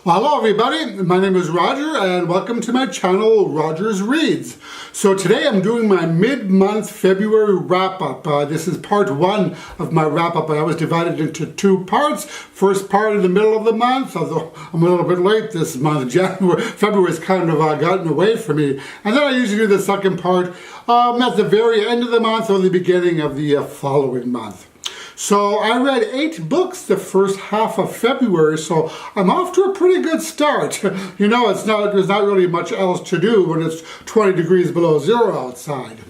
Well, hello everybody, my name is Roger and welcome to my channel, Roger's Reads. So today I'm doing my mid-month February wrap-up. This is part one of my wrap-up. I was divided into two parts. First part in the middle of the month, although I'm a little bit late this month. February's kind of gotten away from me. And then I usually do the second part at the very end of the month or the beginning of the following month. So I read 8 books the first half of February, so I'm off to a pretty good start. You know, there's not really much else to do when it's 20 degrees below zero outside.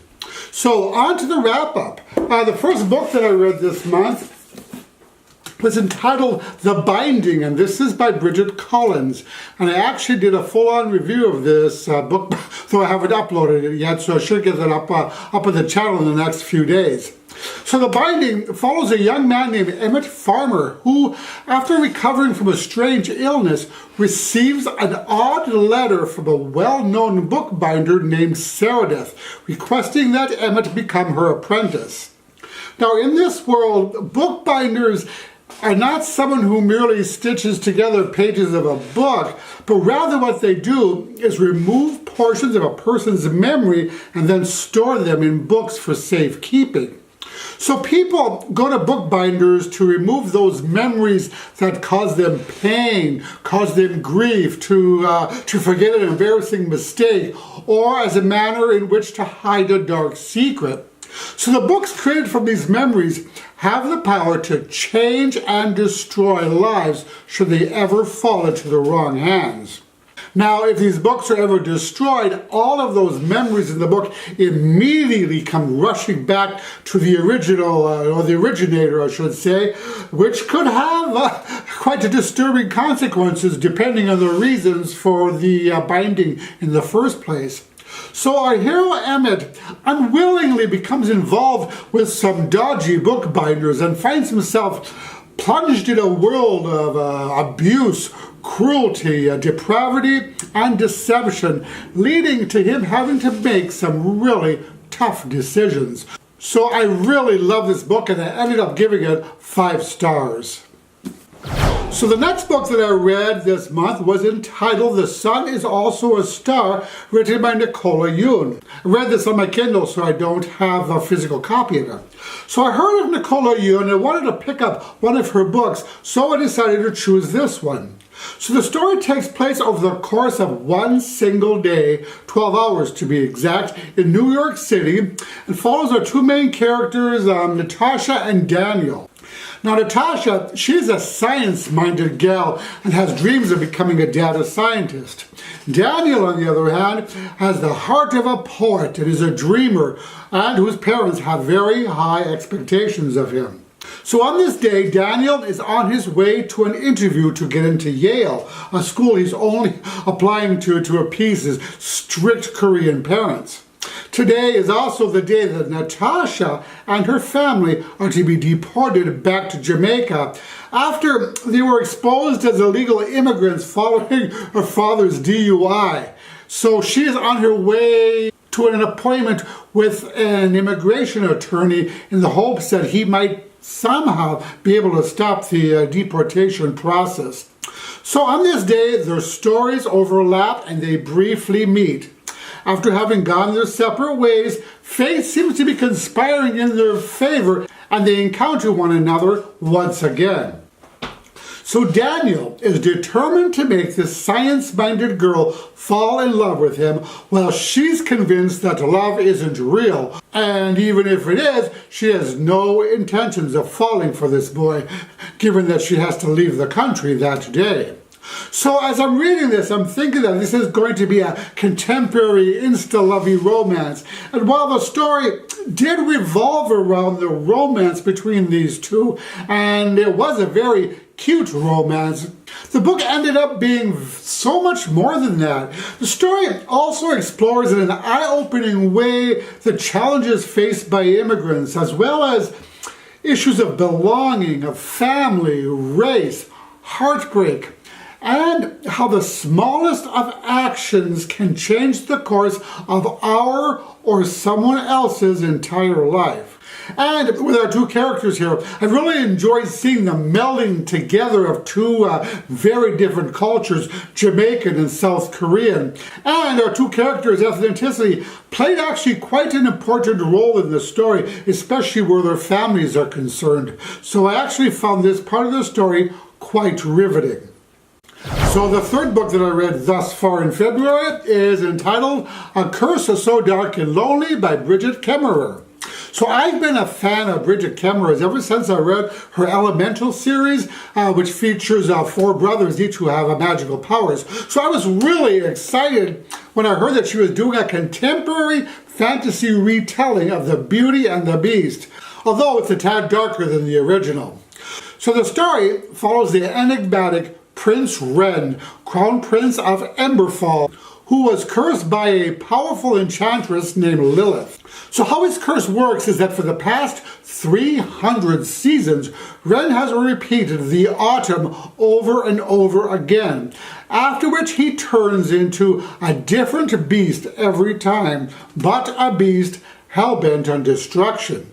So on to the wrap-up. The first book that I read this month was entitled The Binding, and this is by Bridget Collins. And I actually did a full-on review of this book, though I haven't uploaded it yet, so I should get that up on the channel in the next few days. So The Binding follows a young man named Emmett Farmer who, after recovering from a strange illness, receives an odd letter from a well-known bookbinder named Meredith, requesting that Emmett become her apprentice. Now, in this world, bookbinders are not someone who merely stitches together pages of a book, but rather what they do is remove portions of a person's memory and then store them in books for safekeeping. So people go to bookbinders to remove those memories that cause them pain, cause them grief, to forget an embarrassing mistake, or as a manner in which to hide a dark secret. So the books created from these memories have the power to change and destroy lives should they ever fall into the wrong hands. Now, if these books are ever destroyed, all of those memories in the book immediately come rushing back to the original, or the originator, I should say, which could have quite disturbing consequences depending on the reasons for the binding in the first place. So our hero Emmett unwillingly becomes involved with some dodgy bookbinders and finds himself plunged in a world of abuse, cruelty, depravity, and deception, leading to him having to make some really tough decisions. So I really love this book and I ended up giving it 5 stars. So the next book that I read this month was entitled The Sun is Also a Star, written by Nicola Yoon. I read this on my Kindle, so I don't have a physical copy of it. So I heard of Nicola Yoon and I wanted to pick up one of her books, so I decided to choose this one. So the story takes place over the course of one single day, 12 hours to be exact, in New York City, and follows our 2 main characters, Natasha and Daniel. Now Natasha, she's a science-minded gal and has dreams of becoming a data scientist. Daniel, on the other hand, has the heart of a poet and is a dreamer, and whose parents have very high expectations of him. So on this day, Daniel is on his way to an interview to get into Yale, a school he's only applying to appease his strict Korean parents. Today is also the day that Natasha and her family are to be deported back to Jamaica after they were exposed as illegal immigrants following her father's DUI. So she is on her way to an appointment with an immigration attorney in the hopes that he might somehow be able to stop the deportation process. So on this day, their stories overlap and they briefly meet. After having gone their separate ways, fate seems to be conspiring in their favor and they encounter one another once again. So Daniel is determined to make this science-minded girl fall in love with him, while she's convinced that love isn't real. And even if it is, she has no intentions of falling for this boy, given that she has to leave the country that day. So as I'm reading this, I'm thinking that this is going to be a contemporary insta-lovey romance. And while the story did revolve around the romance between these two, and it was a very cute romance, the book ended up being so much more than that. The story also explores in an eye-opening way the challenges faced by immigrants, as well as issues of belonging, of family, race, heartbreak, and how the smallest of actions can change the course of our or someone else's entire life. And with our two characters here, I really enjoyed seeing the melding together of two very different cultures, Jamaican and South Korean. And our two characters' ethnicity played actually quite an important role in the story, especially where their families are concerned. So I actually found this part of the story quite riveting. So the third book that I read thus far in February is entitled A Curse So Dark and Lonely by Bridget Kemmerer. So I've been a fan of Bridget Kemmerer ever since I read her Elemental series, which features four brothers, each who have magical powers. So I was really excited when I heard that she was doing a contemporary fantasy retelling of The Beauty and the Beast, although it's a tad darker than the original. So the story follows the enigmatic Prince Reid, Crown Prince of Emberfall, who was cursed by a powerful enchantress named Lilith. So how his curse works is that for the past 300 seasons, Reid has repeated the autumn over and over again, after which he turns into a different beast every time, but a beast hell-bent on destruction.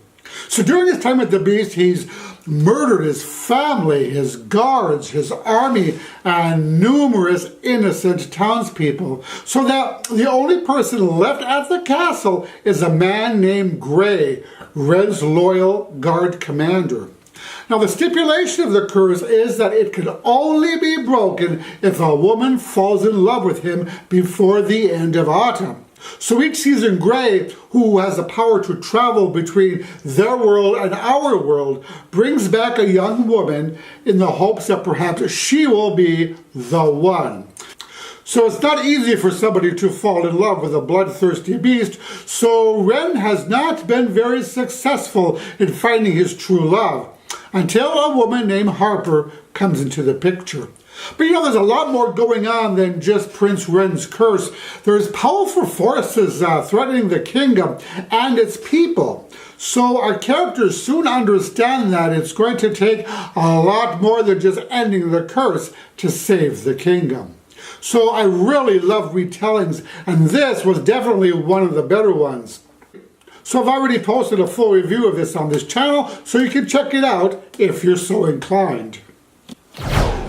So during his time at the Beast, he's murdered his family, his guards, his army, and numerous innocent townspeople, so that the only person left at the castle is a man named Gray, Reid's loyal guard commander. Now the stipulation of the curse is that it can only be broken if a woman falls in love with him before the end of autumn. So each season, Gray, who has the power to travel between their world and our world, brings back a young woman in the hopes that perhaps she will be the one. So it's not easy for somebody to fall in love with a bloodthirsty beast, so Reid has not been very successful in finding his true love, until a woman named Harper comes into the picture. But there's a lot more going on than just Prince Reid's curse. There's powerful forces threatening the kingdom and its people. So our characters soon understand that it's going to take a lot more than just ending the curse to save the kingdom. So I really love retellings, and this was definitely one of the better ones. So I've already posted a full review of this on this channel, so you can check it out if you're so inclined.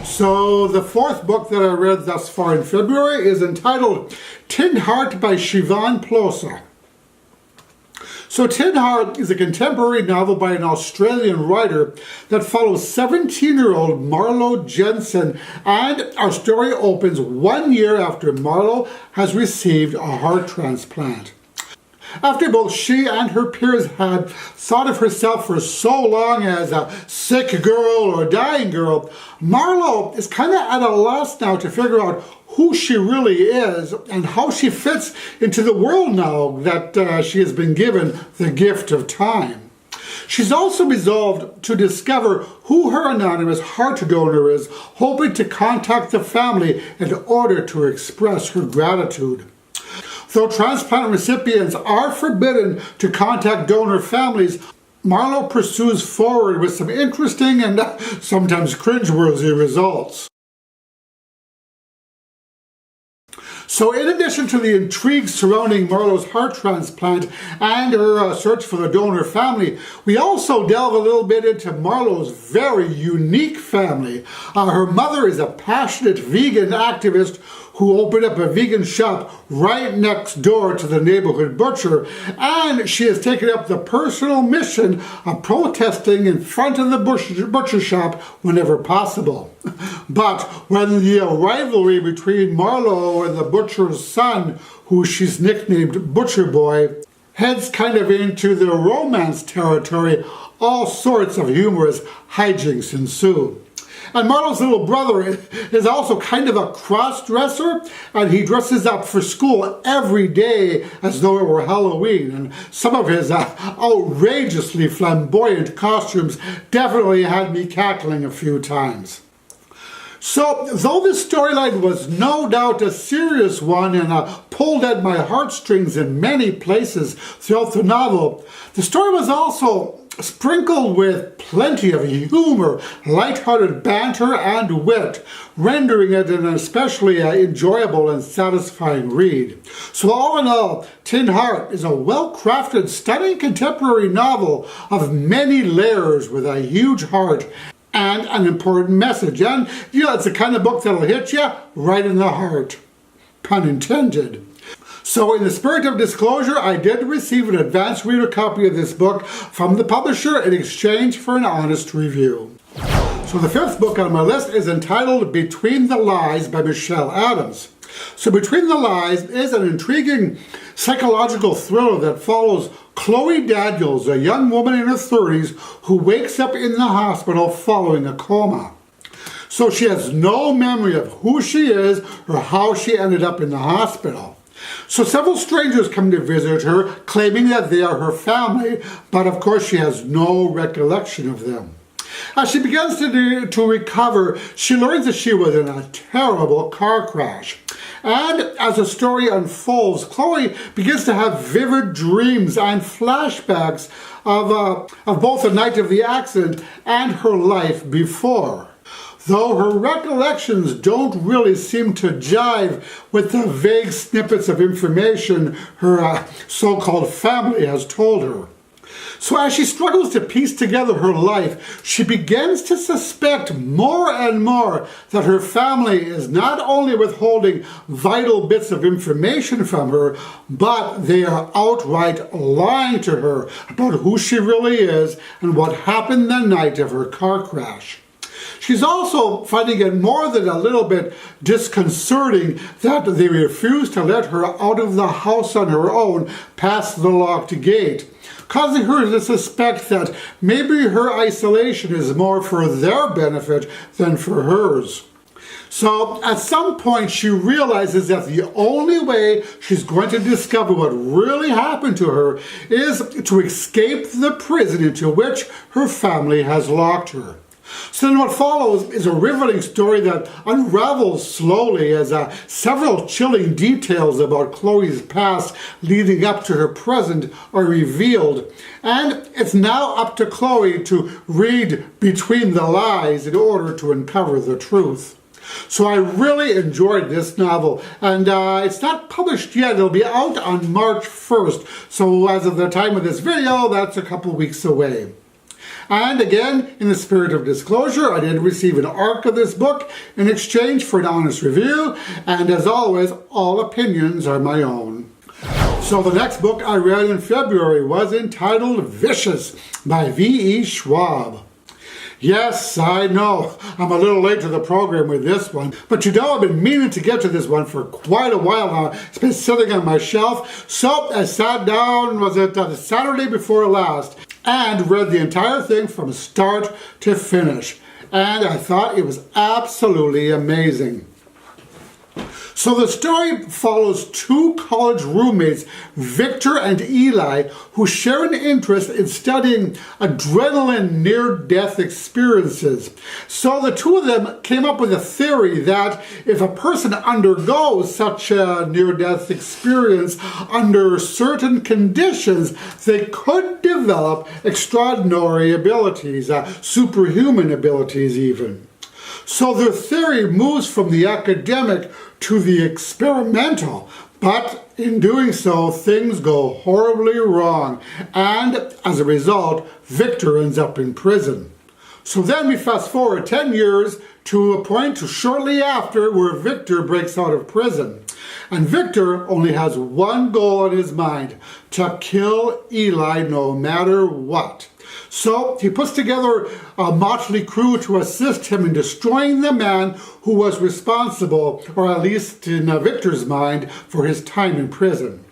So the fourth book that I read thus far in February is entitled Tin Heart by Shivaun Plozza. So Tin Heart is a contemporary novel by an Australian writer that follows 17-year-old Marlo Jensen, and our story opens 1 year after Marlo has received a heart transplant. After both she and her peers had thought of herself for so long as a sick girl or dying girl, Marlo is kind of at a loss now to figure out who she really is and how she fits into the world now that she has been given the gift of time. She's also resolved to discover who her anonymous heart donor is, hoping to contact the family in order to express her gratitude. Though transplant recipients are forbidden to contact donor families, Marlo pursues forward with some interesting and sometimes cringeworthy results. So in addition to the intrigue surrounding Marlo's heart transplant and her search for the donor family, we also delve a little bit into Marlo's very unique family. Her mother is a passionate vegan activist who opened up a vegan shop right next door to the neighborhood butcher, and she has taken up the personal mission of protesting in front of the butcher shop whenever possible. But when the rivalry between Marlo and the butcher's son, who she's nicknamed Butcher Boy, heads kind of into the romance territory, all sorts of humorous hijinks ensue. And Marlo's little brother is also kind of a cross-dresser, and he dresses up for school every day as though it were Halloween. And some of his outrageously flamboyant costumes definitely had me cackling a few times. So, though this storyline was no doubt a serious one and pulled at my heartstrings in many places throughout the novel, the story was also sprinkled with plenty of humor, light-hearted banter, and wit, rendering it an especially enjoyable and satisfying read. So all in all, Tin Heart is a well-crafted, stunning contemporary novel of many layers with a huge heart and an important message. And, it's the kind of book that'll hit you right in the heart. Pun intended. So in the spirit of disclosure, I did receive an advance reader copy of this book from the publisher in exchange for an honest review. So the fifth book on my list is entitled Between the Lies by Michelle Adams. So Between the Lies is an intriguing psychological thriller that follows Chloe Daniels, a young woman in her 30s who wakes up in the hospital following a coma. So she has no memory of who she is or how she ended up in the hospital. So several strangers come to visit her, claiming that they are her family, but of course she has no recollection of them. As she begins to recover, she learns that she was in a terrible car crash. And as the story unfolds, Chloe begins to have vivid dreams and flashbacks of both the night of the accident and her life before. Though her recollections don't really seem to jive with the vague snippets of information her so-called family has told her. So as she struggles to piece together her life, she begins to suspect more and more that her family is not only withholding vital bits of information from her, but they are outright lying to her about who she really is and what happened the night of her car crash. She's also finding it more than a little bit disconcerting that they refuse to let her out of the house on her own past the locked gate, causing her to suspect that maybe her isolation is more for their benefit than for hers. So at some point she realizes that the only way she's going to discover what really happened to her is to escape the prison into which her family has locked her. So then what follows is a riveting story that unravels slowly as several chilling details about Chloe's past leading up to her present are revealed. And it's now up to Chloe to read between the lies in order to uncover the truth. So I really enjoyed this novel, and it's not published yet. It'll be out on March 1st. So as of the time of this video, that's a couple weeks away. And again, in the spirit of disclosure, I did receive an ARC of this book in exchange for an honest review, and as always, all opinions are my own. So the next book I read in February was entitled Vicious by V.E. Schwab. Yes, I know, I'm a little late to the program with this one, but I've been meaning to get to this one for quite a while now. It's been sitting on my shelf, so I sat down, the Saturday before last, and read the entire thing from start to finish. And I thought it was absolutely amazing. So the story follows two college roommates, Victor and Eli, who share an interest in studying adrenaline near-death experiences. So the two of them came up with a theory that if a person undergoes such a near-death experience under certain conditions, they could develop extraordinary abilities, superhuman abilities even. So their theory moves from the academic to the experimental, but in doing so, things go horribly wrong, and as a result, Victor ends up in prison. So then we fast forward 10 years to a point shortly after where Victor breaks out of prison. And Victor only has one goal in his mind: to kill Eli no matter what. So he puts together a motley crew to assist him in destroying the man who was responsible, or at least in Victor's mind, for his time in prison.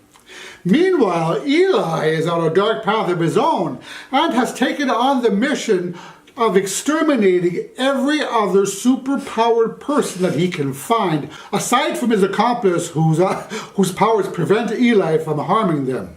Meanwhile, Eli is on a dark path of his own and has taken on the mission of exterminating every other superpowered person that he can find, aside from his accomplice whose powers prevent Eli from harming them.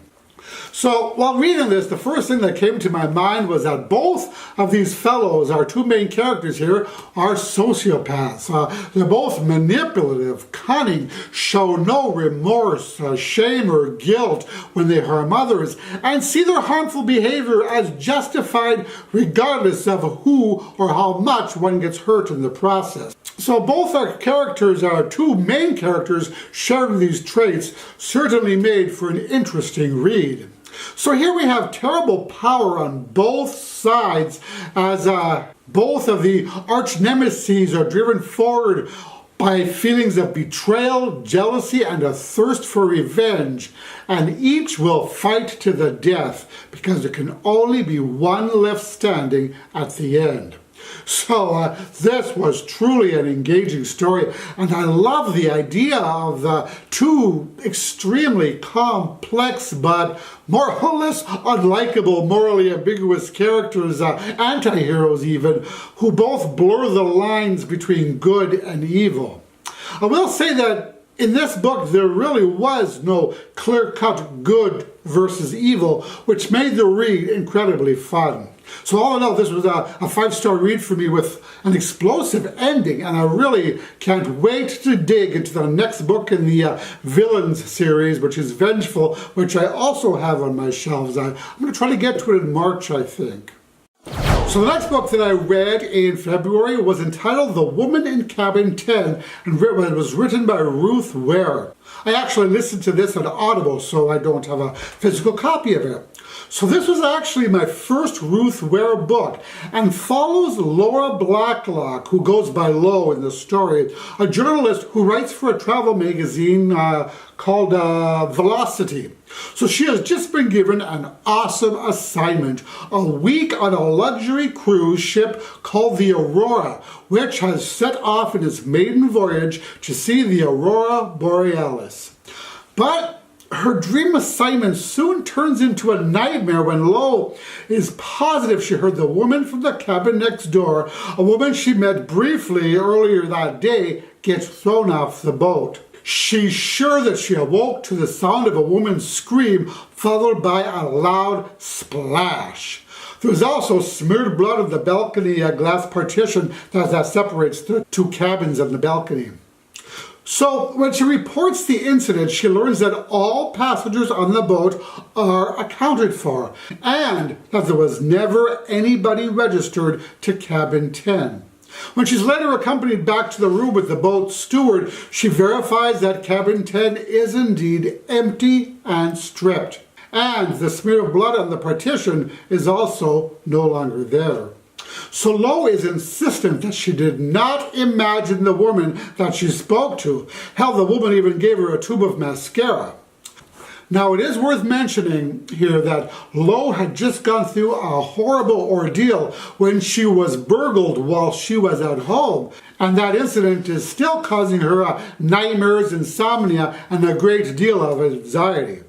So while reading this, the first thing that came to my mind was that both of these fellows, our two main characters here, are sociopaths. They're both manipulative, cunning, show no remorse, shame, or guilt when they harm others, and see their harmful behavior as justified regardless of who or how much one gets hurt in the process. So both our characters, our two main characters, sharing these traits, certainly made for an interesting read. So here we have terrible power on both sides as both of the arch nemeses are driven forward by feelings of betrayal, jealousy, and a thirst for revenge. And each will fight to the death because there can only be one left standing at the end. So this was truly an engaging story, and I love the idea of the two extremely complex but more or less unlikable, morally ambiguous characters, anti-heroes even, who both blur the lines between good and evil. I will say that in this book there really was no clear-cut good versus evil, which made the read incredibly fun. So all in all, this was a 5-star read for me with an explosive ending, and I really can't wait to dig into the next book in the Villains series, which is Vengeful, which I also have on my shelves. I'm going to try to get to it in March, I think. So the next book that I read in February was entitled The Woman in Cabin 10, and it was written by Ruth Ware. I actually listened to this on Audible, so I don't have a physical copy of it. So this was actually my first Ruth Ware book, and follows Laura Blacklock, who goes by Lo in the story, a journalist who writes for a travel magazine called Velocity. So she has just been given an awesome assignment, a week on a luxury cruise ship called the Aurora, which has set off in its maiden voyage to see the Aurora Borealis. But her dream assignment soon turns into a nightmare when Lo is positive she heard the woman from the cabin next door, a woman she met briefly earlier that day, gets thrown off the boat. She's sure that she awoke to the sound of a woman's scream, followed by a loud splash. There's also smeared blood on the balcony glass partition that separates the two cabins on the balcony. So when she reports the incident, she learns that all passengers on the boat are accounted for, and that there was never anybody registered to cabin 10. When she's later accompanied back to the room with the boat's steward, she verifies that cabin 10 is indeed empty and stripped, and the smear of blood on the partition is also no longer there. So Lo is insistent that she did not imagine the woman that she spoke to. Hell, the woman even gave her a tube of mascara. Now, it is worth mentioning here that Lo had just gone through a horrible ordeal when she was burgled while she was at home, and that incident is still causing her nightmares, insomnia, and a great deal of anxiety.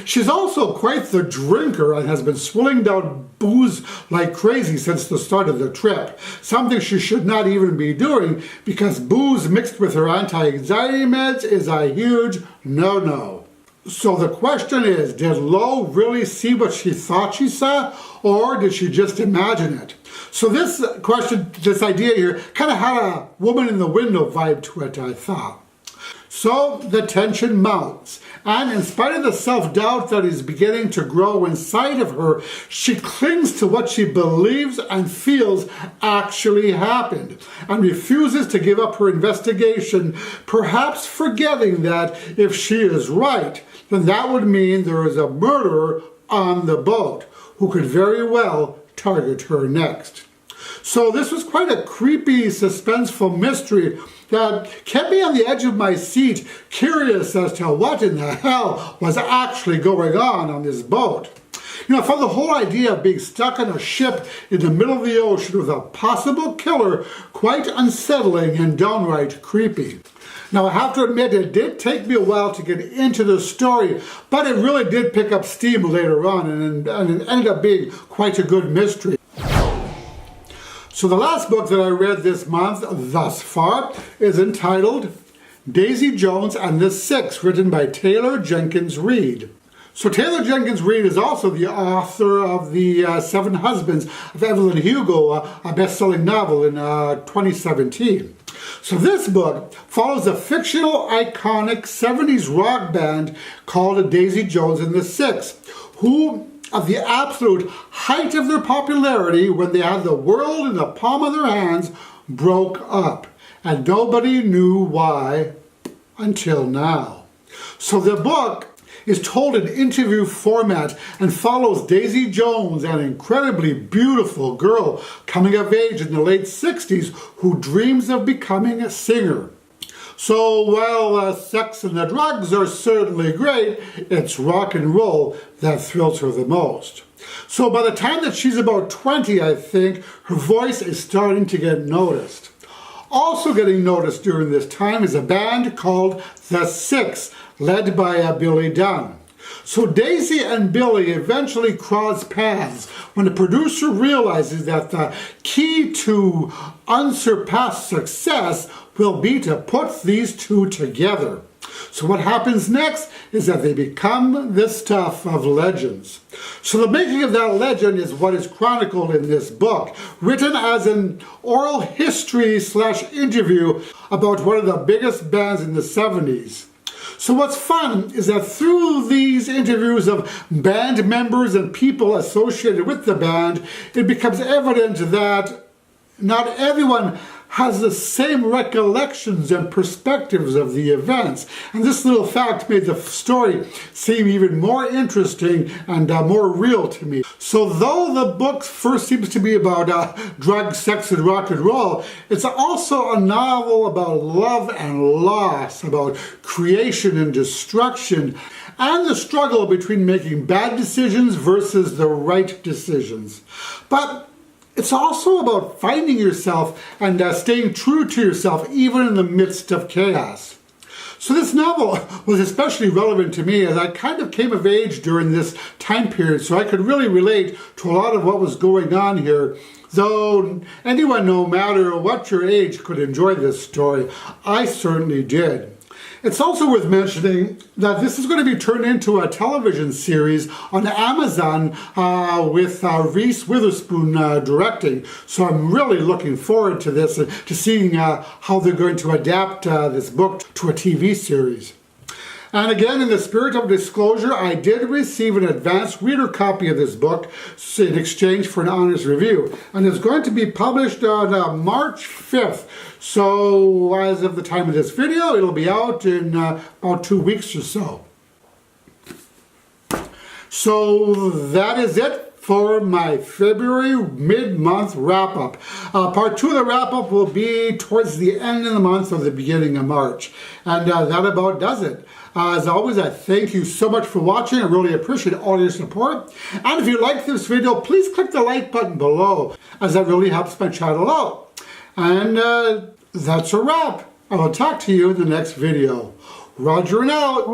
She's also quite the drinker and has been swilling down booze like crazy since the start of the trip, something she should not even be doing because booze mixed with her anti-anxiety meds is a huge no-no. So the question is, did Lo really see what she thought she saw, or did she just imagine it? So this idea here, kind of had a woman in the window vibe to it, I thought. So the tension mounts, and in spite of the self-doubt that is beginning to grow inside of her, she clings to what she believes and feels actually happened, and refuses to give up her investigation, perhaps forgetting that if she is right, then that would mean there is a murderer on the boat who could very well target her next. So this was quite a creepy, suspenseful mystery that kept me on the edge of my seat, curious as to what in the hell was actually going on this boat. You know, I found the whole idea of being stuck on a ship in the middle of the ocean with a possible killer quite unsettling and downright creepy. Now, I have to admit, it did take me a while to get into the story, but it really did pick up steam later on, and it ended up being quite a good mystery. So the last book that I read this month thus far is entitled Daisy Jones and the Six, written by Taylor Jenkins Reid. So Taylor Jenkins Reid is also the author of The Seven Husbands of Evelyn Hugo, a best-selling novel in 2017. So this book follows a fictional, iconic 70s rock band called Daisy Jones and the Six, who, at the absolute height of their popularity, when they had the world in the palm of their hands, broke up. And nobody knew why until now. So the book is told in interview format and follows Daisy Jones, an incredibly beautiful girl coming of age in the late 60s who dreams of becoming a singer. So while sex and the drugs are certainly great, it's rock and roll that thrills her the most. So by the time that she's about 20, I think, her voice is starting to get noticed. Also getting noticed during this time is a band called The Six, led by Billy Dunn. So Daisy and Billy eventually cross paths when the producer realizes that the key to unsurpassed success will be to put these two together. So what happens next is that they become the stuff of legends. So the making of that legend is what is chronicled in this book, written as an oral history / interview about one of the biggest bands in the 70s. So what's fun is that through these interviews of band members and people associated with the band, it becomes evident that not everyone has the same recollections and perspectives of the events. And this little fact made the story seem even more interesting and more real to me. So though the book first seems to be about drugs, sex, and rock and roll, it's also a novel about love and loss, about creation and destruction, and the struggle between making bad decisions versus the right decisions. But it's also about finding yourself and staying true to yourself even in the midst of chaos. So this novel was especially relevant to me as I kind of came of age during this time period, so I could really relate to a lot of what was going on here. Though anyone, no matter what your age, could enjoy this story. I certainly did. It's also worth mentioning that this is going to be turned into a television series on Amazon with Reese Witherspoon directing. So I'm really looking forward to this and to seeing how they're going to adapt this book to a TV series. And again, in the spirit of disclosure, I did receive an advanced reader copy of this book in exchange for an honest review. And it's going to be published on March 5th. So as of the time of this video, it'll be out in about 2 weeks or so. So that is it for my February mid-month wrap-up. Part 2 of the wrap-up will be towards the end of the month or the beginning of March. And that about does it. As always, I thank you so much for watching. I really appreciate all your support. And if you like this video, please click the like button below, as that really helps my channel out. And that's a wrap. I will talk to you in the next video. Roger and out.